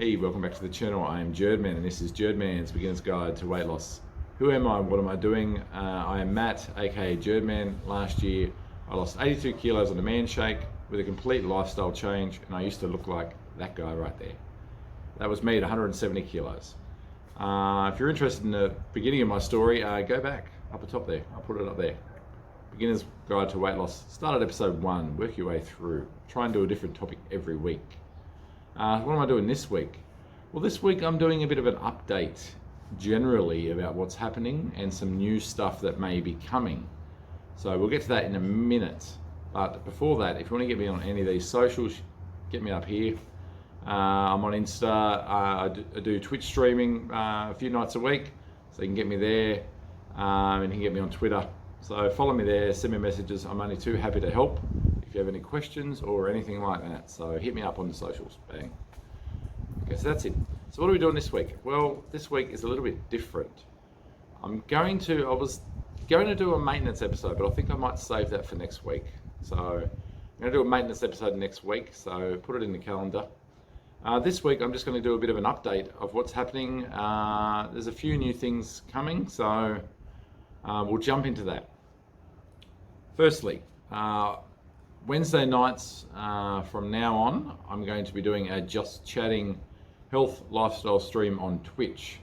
Hey, welcome back to the channel. I am Jurdman and this is Jurdman's Beginner's Guide to Weight Loss. Who am I? What am I doing? I am Matt, aka Jurdman. Last year I lost 82 kilos on a manshake with a complete lifestyle change, and I used to look like that guy right there. That was me at 170 kilos. If you're interested in the beginning of my story, go back up the top there. I'll put it up there. Beginner's Guide to Weight Loss. Start at episode 1, work your way through. Try and do a different topic every week. What am I doing this week? Well, this week I'm doing a bit of an update generally about what's happening and some new stuff that may be coming. So we'll get to that in a minute. But before that, if you want to get me on any of these socials, get me up here. I'm on Insta. I do Twitch streaming a few nights a week, so you can get me there, and you can get me on Twitter. So follow me there, send me messages. I'm only too happy to help if you have any questions or anything like that. So hit me up on the socials. Bang. Okay, so that's it. So what are we doing this week? Well, this week is a little bit different. I was going to do a maintenance episode, but I think I might save that for next week. So I'm going to do a maintenance episode next week, so put it in the calendar. This week I'm just going to do a bit of an update of what's happening. There's a few new things coming, so we'll jump into that. Firstly, Wednesday nights from now on, I'm going to be doing a Just Chatting health lifestyle stream on Twitch.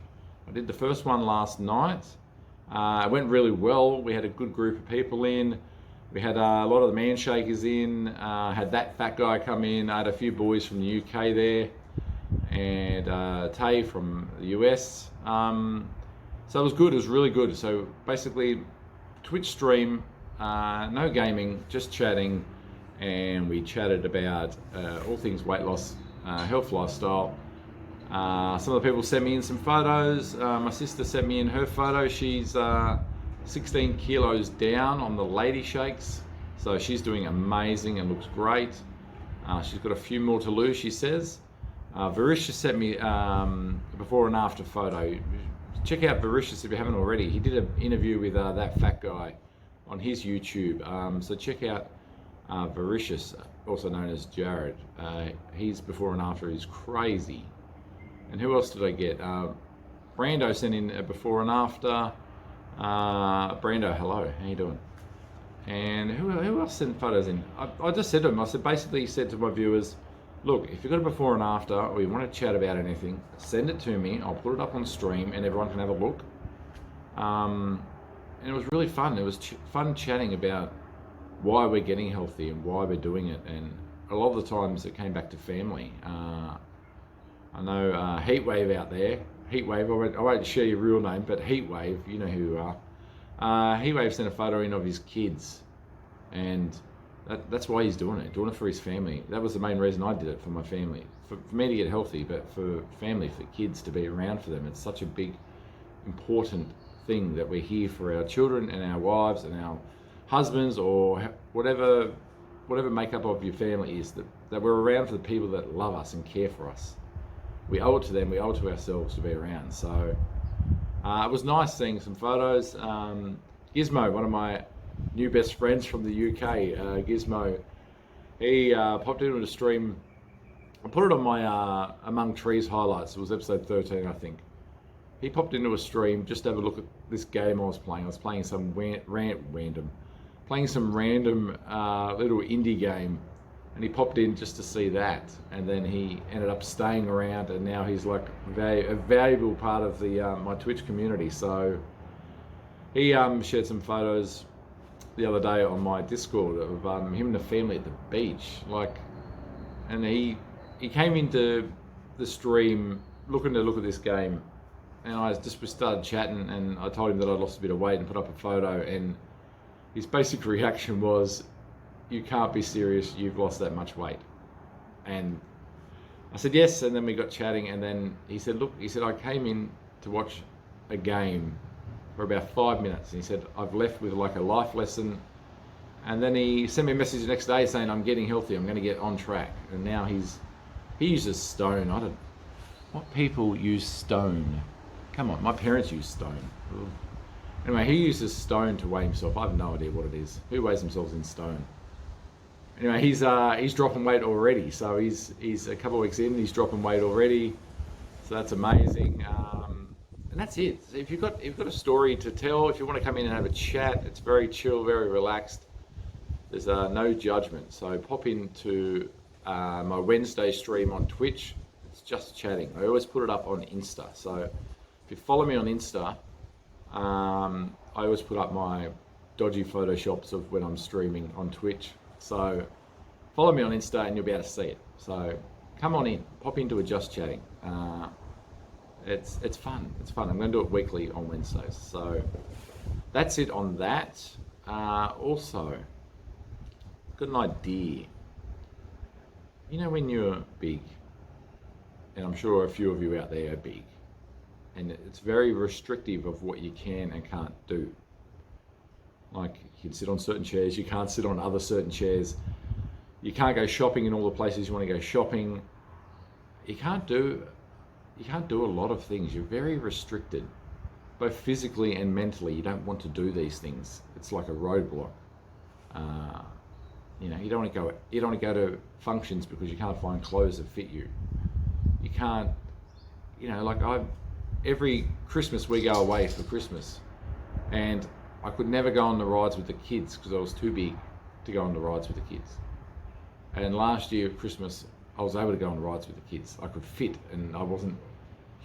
I did the first one last night. It went really well. We had a good group of people in. We had a lot of the manshakers in. Had that fat guy come in. I had a few boys from the UK there, and Tay from the US. So it was good. It was really good. So basically, Twitch stream, no gaming, just chatting, and we chatted about all things weight loss, health, lifestyle. Some of the people sent me in some photos. My sister sent me in her photo. She's 16 kilos down on the lady shakes, so she's doing amazing and looks great. She's got a few more to lose, she says. Varisha sent me before and after photo. Check out Varisha if you haven't already. He did an interview with that fat guy on his YouTube, so check out Varisha, also known as Jared. He's before and after. He's crazy. And who else did I get? Brando sent in a before and after. Brando, hello, how you doing? And who else sent photos in? I just said to him, basically said to my viewers, look, if you've got a before and after, or you want to chat about anything, send it to me. I'll put it up on stream and everyone can have a look. And it was really fun. It was fun chatting about why we're getting healthy and why we're doing it. And a lot of the times it came back to family. I know Heatwave out there. Heatwave, I won't share your real name, but Heatwave, you know who you are. Heatwave sent a photo in of his kids, and that's why he's doing it for his family. That was the main reason I did it, for my family. For me to get healthy, but for family, for kids, to be around for them. It's such a big, important thing that we're here for our children and our wives and our husbands, or whatever makeup of your family is, that we're around for the people that love us and care for us. We owe it to them, we owe it to ourselves to be around. So it was nice seeing some photos. Gizmo, one of my new best friends from the UK, Gizmo, he popped into the stream. I put it on my Among Trees highlights. It was episode 13, I think. He popped into a stream just to have a look at this game I was playing. I was playing some random little indie game. And he popped in just to see that, and then he ended up staying around, and now he's like a valuable part of the my Twitch community. So he shared some photos the other day on my Discord of him and the family at the beach, and he came into the stream looking to look at this game, and we started chatting, and I told him that I lost a bit of weight and put up a photo, and his basic reaction was, you can't be serious, you've lost that much weight. And I said yes, and then we got chatting, and then he said, I came in to watch a game for about 5 minutes, and he said, I've left with like a life lesson. And then he sent me a message the next day saying, I'm getting healthy, I'm going to get on track. And now he uses stone. What people use stone? Come on, my parents use stone. Anyway, he uses stone to weigh himself. I have no idea what it is. Who weighs themselves in stone? Anyway, he's dropping weight already. So he's a couple of weeks in, he's dropping weight already. So that's amazing. And that's it. So if you've got a story to tell, if you want to come in and have a chat, it's very chill, very relaxed. There's no judgment. So pop into my Wednesday stream on Twitch. It's just chatting. I always put it up on Insta. So if you follow me on Insta, I always put up my dodgy photoshops of when I'm streaming on Twitch. So follow me on Insta and you'll be able to see it. So come on in, pop into a Just Chatting. It's fun. It's fun. I'm going to do it weekly on Wednesdays. So that's it on that. Also, got an idea. You know when you're big, and I'm sure a few of you out there are big, and it's very restrictive of what you can and can't do. Like you can sit on certain chairs, you can't sit on other certain chairs. You can't go shopping in all the places you want to go shopping. You can't do a lot of things. You're very restricted, both physically and mentally. You don't want to do these things. It's like a roadblock. You don't want to go to functions because you can't find clothes that fit you. You can't, every Christmas we go away for Christmas, and I could never go on the rides with the kids because I was too big to go on the rides with the kids. And last year at Christmas, I was able to go on rides with the kids. I could fit, and I wasn't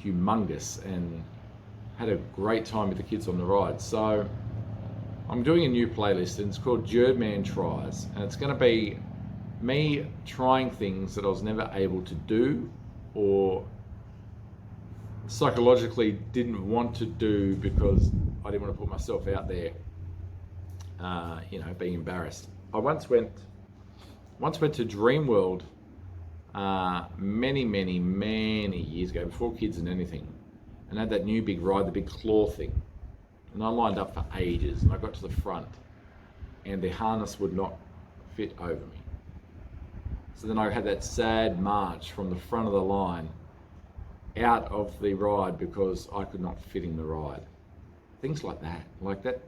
humongous, and had a great time with the kids on the rides. So I'm doing a new playlist, and it's called Jurdman Tries, and it's going to be me trying things that I was never able to do or psychologically didn't want to do because I didn't want to put myself out there, being embarrassed. I once went to Dreamworld many years ago, before kids and anything, and had that new big ride, the big claw thing. And I lined up for ages, and I got to the front, and the harness would not fit over me. So then I had that sad march from the front of the line out of the ride because I could not fit in the ride. Things like that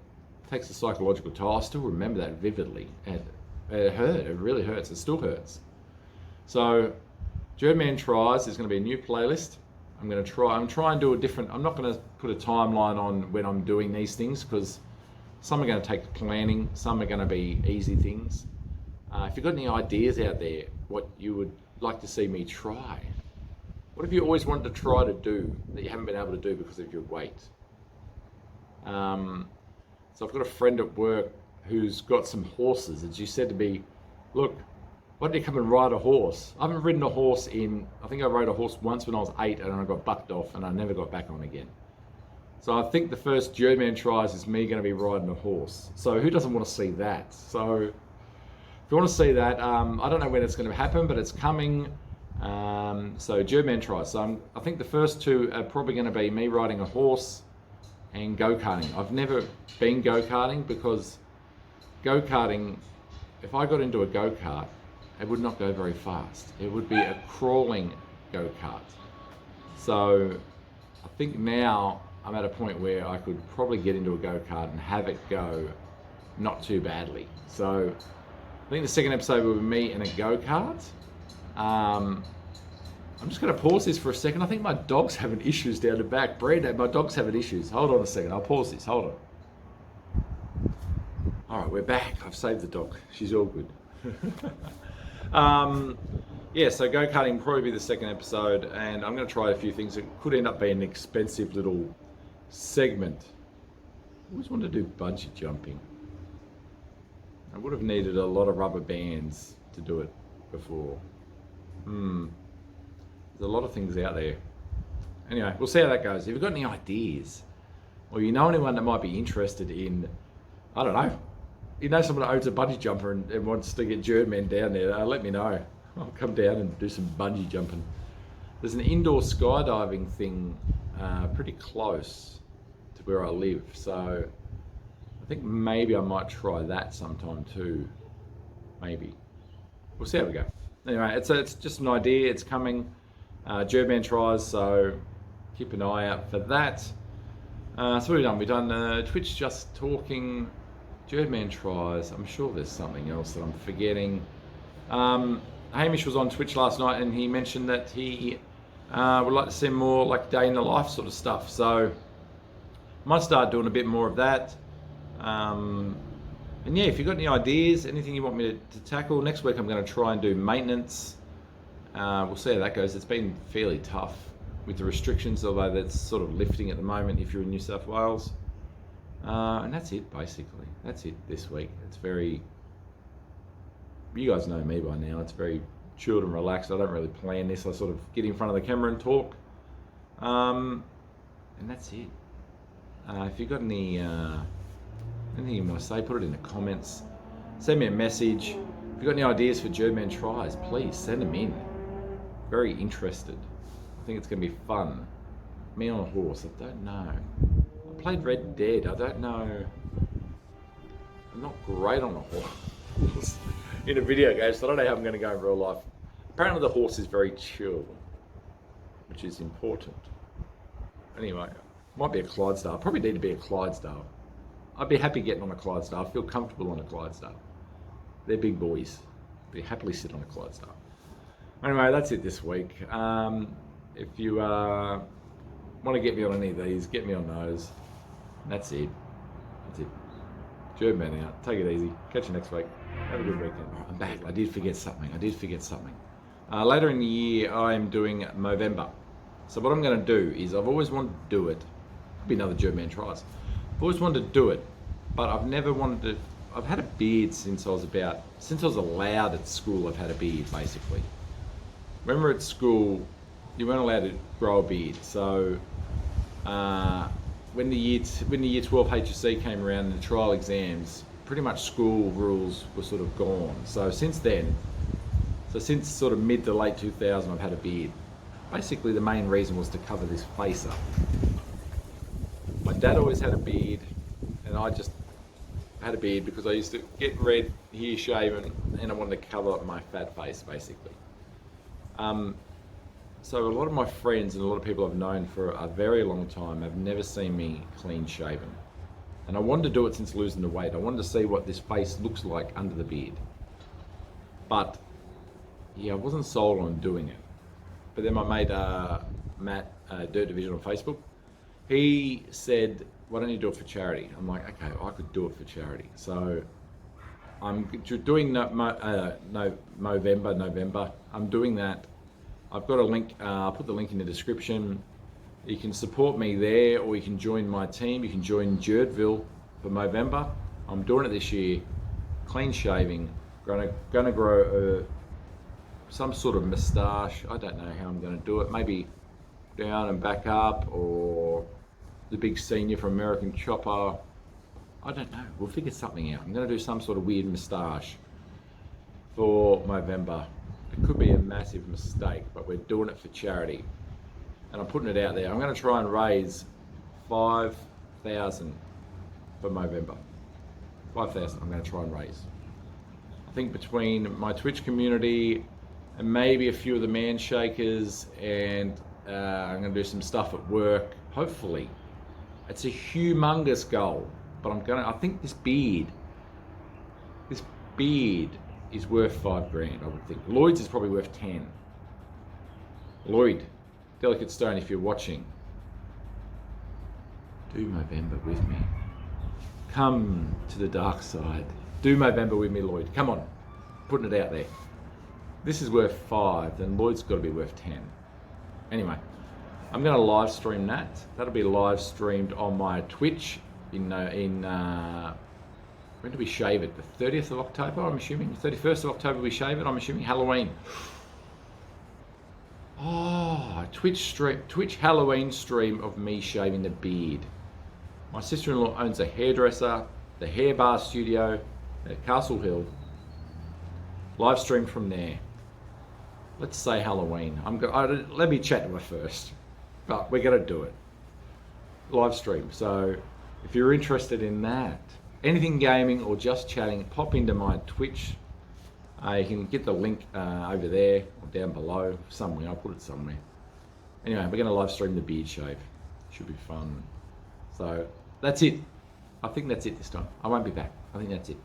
takes a psychological toll. I still remember that vividly, and it hurt. It really hurts. It still hurts. So Jurdman Tries is going to be a new playlist. I'm trying to do a different, I'm not going to put a timeline on when I'm doing these things because some are going to take planning, some are going to be easy things. If you've got any ideas out there, what you would like to see me try, what have you always wanted to try to do that you haven't been able to do because of your weight? So I've got a friend at work who's got some horses, and she said to me, look, why don't you come and ride a horse? I haven't ridden a horse I think I rode a horse once when I was 8 and I got bucked off and I never got back on again. So I think the first Jurdman Tries is me going to be riding a horse. So who doesn't want to see that? So if you want to see that, I don't know when it's going to happen, but it's coming. So Jurdman Tries. So I think the first two are probably going to be me riding a horse and go-karting. I've never been go-karting because go-karting, if I got into a go-kart, it would not go very fast. It would be a crawling go-kart. So I think now I'm at a point where I could probably get into a go-kart and have it go not too badly. So I think the second episode will be me in a go-kart. I'm just going to pause this for a second. I think my dog's having issues down the back. Brandon, my dog's having issues. Hold on a second. I'll pause this. Hold on. All right, we're back. I've saved the dog. She's all good. So go-karting will probably be the second episode, and I'm going to try a few things. It could end up being an expensive little segment. I always wanted to do bungee jumping. I would have needed a lot of rubber bands to do it before. There's a lot of things out there. Anyway, we'll see how that goes. If you've got any ideas, or you know anyone that might be interested in, I don't know, you know someone that owns a bungee jumper and wants to get Jurdman down there, let me know. I'll come down and do some bungee jumping. There's an indoor skydiving thing pretty close to where I live, so I think maybe I might try that sometime too. Maybe. We'll see how we go. Anyway, it's just an idea. It's coming. Jurdman Tries, so keep an eye out for that. So what have we done? We've done Twitch Just Talking, Jurdman Tries. I'm sure there's something else that I'm forgetting. Hamish was on Twitch last night and he mentioned that he Would like to see more like day in the life sort of stuff. So might start doing a bit more of that. And yeah, if you've got any ideas, anything you want me to tackle, next week I'm going to try and do maintenance. We'll see how that goes. It's been fairly tough with the restrictions, although that's sort of lifting at the moment if you're in New South Wales. And that's it, basically. That's it this week. It's very, you guys know me by now, it's very chilled and relaxed. I don't really plan this. I sort of get in front of the camera and talk. And that's it. If you've got any anything you want to say, put it in the comments. Send me a message. If you've got any ideas for jurdman tries, please send them in. Very interested. I think it's going to be fun. Me on a horse, I don't know. I played Red Dead, I don't know. I'm not great on a horse in a video game, so I don't know how I'm going to go in real life. Apparently the horse is very chill, which is important. Anyway, might be a Clydesdale. Probably need to be a Clydesdale. I'd be happy getting on a Clydesdale. I feel comfortable on a Clydesdale. They're big boys. They happily sit on a Clydesdale. Anyway, that's it this week. If you want to get me on any of these, get me on those. That's it. That's it. Jurdman out. Take it easy. Catch you next week. Have a good weekend. I'm back. I did forget something. Later in the year, I'm doing Movember. So what I'm going to do is, I've always wanted to do it. Could be another Jurdman tries. I've always wanted to do it, but I've never wanted to. I've had a beard since I was allowed at school. I've had a beard, basically. Remember at school, you weren't allowed to grow a beard. So when the year 12 HSC came around and the trial exams, pretty much school rules were sort of gone. So since then, since sort of mid to late 2000, I've had a beard. Basically, the main reason was to cover this face up. My dad always had a beard, and I just had a beard because I used to get red hair shaven, and I wanted to cover up my fat face, basically. So a lot of my friends and a lot of people I've known for a very long time have never seen me clean shaven. And I wanted to do it since losing the weight. I wanted to see what this face looks like under the beard. But yeah, I wasn't sold on doing it. But then my mate, Matt, Dirt Division on Facebook, he said, why don't you do it for charity? I'm like, okay, I could do it for charity. So I'm doing November. I'm doing that. I've got a link. I'll put the link in the description. You can support me there, or you can join my team. You can join Jurdville for Movember. I'm doing it this year. Clean shaving. Gonna grow some sort of moustache. I don't know how I'm gonna do it. Maybe down and back up, or the big senior from American Chopper. I don't know. We'll figure something out. I'm gonna do some sort of weird moustache for Movember. It could be a massive mistake, but we're doing it for charity. And I'm putting it out there. I'm going to try and raise 5,000 for Movember. 5,000 I'm going to try and raise. I think between my Twitch community and maybe a few of the manshakers, and I'm going to do some stuff at work, hopefully. It's a humongous goal, but I think this beard is worth $5,000, I would think. Lloyd's is probably worth 10. Lloyd, Delicate Stone, if you're watching, do Movember with me. Come to the dark side. Do Movember with me, Lloyd. Come on, putting it out there. This is worth 5, then Lloyd's got to be worth 10. Anyway, I'm going to live stream that. That'll be live streamed on my Twitch when do we shave it? The 30th of October, I'm assuming. 31st of October we shave it, I'm assuming. Halloween. Oh, Twitch Halloween stream of me shaving the beard. My sister-in-law owns a hairdresser, the Hair Bar Studio at Castle Hill. Live stream from there. Let's say Halloween. Let me chat to her first, but we're gonna do it. Live stream. So if you're interested in that, anything gaming or just chatting, pop into my Twitch. You can get the link over there or down below somewhere. I'll put it somewhere. Anyway, we're going to live stream the beard shave. Should be fun. So that's it. I think that's it this time. I won't be back. I think that's it.